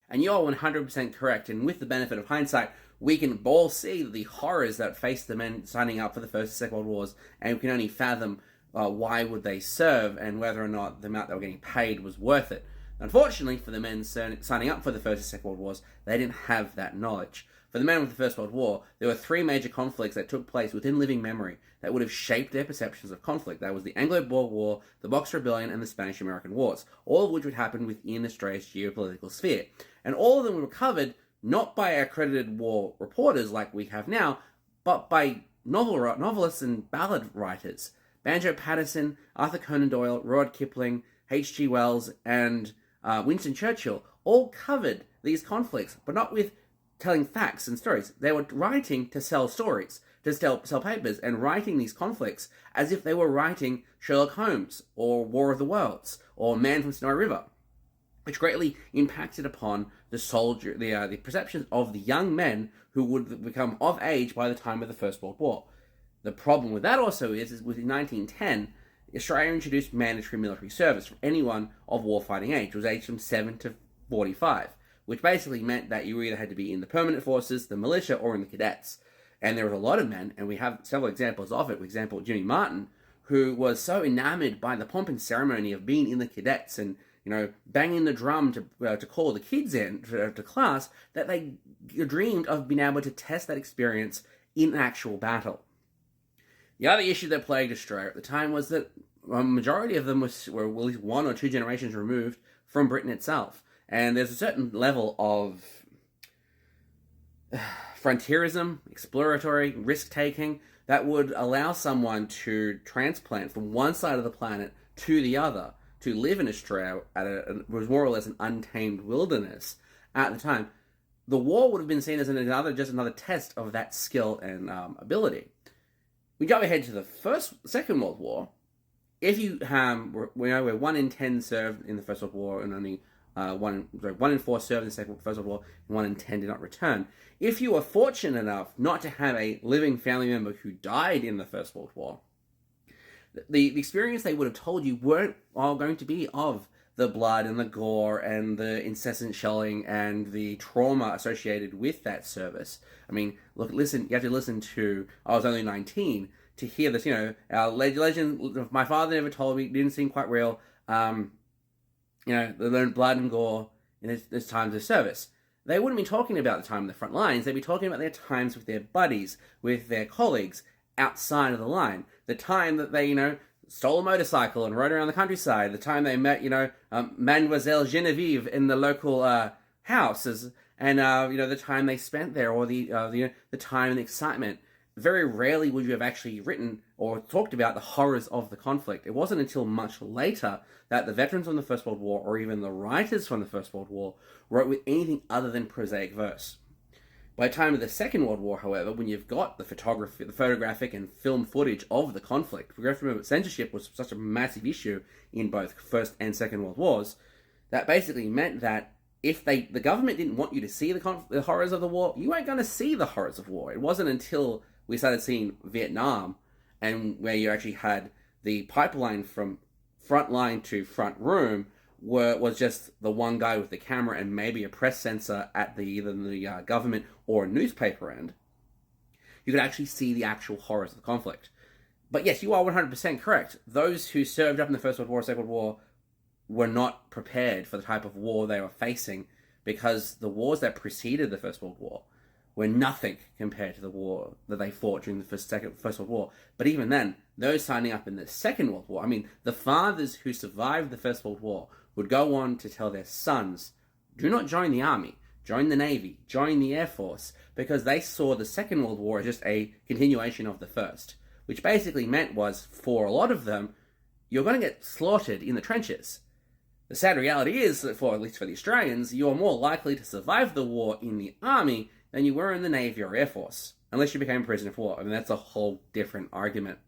And you're 100% correct. And with the benefit of hindsight, we can all see the horrors that faced the men signing up for the First and Second World Wars, and we can only fathom why would they serve and whether or not the amount they were getting paid was worth it. Unfortunately, for the men signing up for the First and Second World Wars, they didn't have that knowledge. For the men with the First World War, there were three major conflicts that took place within living memory that would have shaped their perceptions of conflict. That was the Anglo-Boer War, the Boxer Rebellion, and the Spanish-American Wars, all of which would happen within Australia's geopolitical sphere. And all of them were covered not by accredited war reporters like we have now, but by novelists and ballad writers. Banjo Paterson, Arthur Conan Doyle, Rudyard Kipling, H.G. Wells, and Winston Churchill all covered these conflicts, but not with telling facts and stories. They were writing to sell stories, to sell papers, and writing these conflicts as if they were writing Sherlock Holmes, or War of the Worlds, or Man from Snowy River, which greatly impacted upon the perceptions of the young men who would become of age by the time of the First World War. The problem with that also is within 1910, Australia introduced mandatory military service for anyone of warfighting age. It was aged from 7 to 45, which basically meant that you either had to be in the permanent forces, the militia, or in the cadets. And there was a lot of men, and we have several examples of it. For example, Jimmy Martin, who was so enamored by the pomp and ceremony of being in the cadets and banging the drum to call the kids in to class, that they dreamed of being able to test that experience in actual battle. The other issue that plagued Australia at the time was that a majority of them were at least one or two generations removed from Britain itself. And there's a certain level of frontierism, exploratory, risk-taking, that would allow someone to transplant from one side of the planet to the other, to live in Australia was more or less an untamed wilderness at the time. The war would have been seen as just another test of that skill and ability. We jump ahead to the Second World War. If you where 1 in 10 served in the First World War and only 1 in 4 served in the First World War and 1 in 10 did not return. If you were fortunate enough not to have a living family member who died in the First World War, the experience they would have told you weren't all going to be of the blood and the gore and the incessant shelling and the trauma associated with that service. I mean, you have to listen to I Was Only 19 to hear this, our legend, my father never told me, it didn't seem quite real, they learned blood and gore in his times of service. They wouldn't be talking about the time in the front lines, they'd be talking about their times with their buddies, with their colleagues, outside of the line. The time that they, stole a motorcycle and rode around the countryside. The time they met, Mademoiselle Genevieve in the local houses, and the time they spent there, or the time and the excitement. Very rarely would you have actually written or talked about the horrors of the conflict. It wasn't until much later that the veterans from the First World War, or even the writers from the First World War, wrote with anything other than prosaic verse. By the time of the Second World War, however, when you've got the photographic and film footage of the conflict, we have to remember censorship was such a massive issue in both First and Second World Wars, that basically meant that if the government didn't want you to see the horrors of the war, you weren't going to see the horrors of war. It wasn't until we started seeing Vietnam, and where you actually had the pipeline from front line to front room, was just the one guy with the camera and maybe a press censor at either the government or a newspaper end, you could actually see the actual horrors of the conflict. But yes, you are 100% correct. Those who served up in the First World War or Second World War were not prepared for the type of war they were facing, because the wars that preceded the First World War were nothing compared to the war that they fought during the First World War. But even then, those signing up in the Second World War, the fathers who survived the First World War would go on to tell their sons, do not join the army, join the Navy, join the Air Force, because they saw the Second World War as just a continuation of the First, which basically meant was, for a lot of them, you're going to get slaughtered in the trenches. The sad reality is that, at least for the Australians, you're more likely to survive the war in the army than you were in the Navy or Air Force, unless you became a prisoner of war. That's a whole different argument.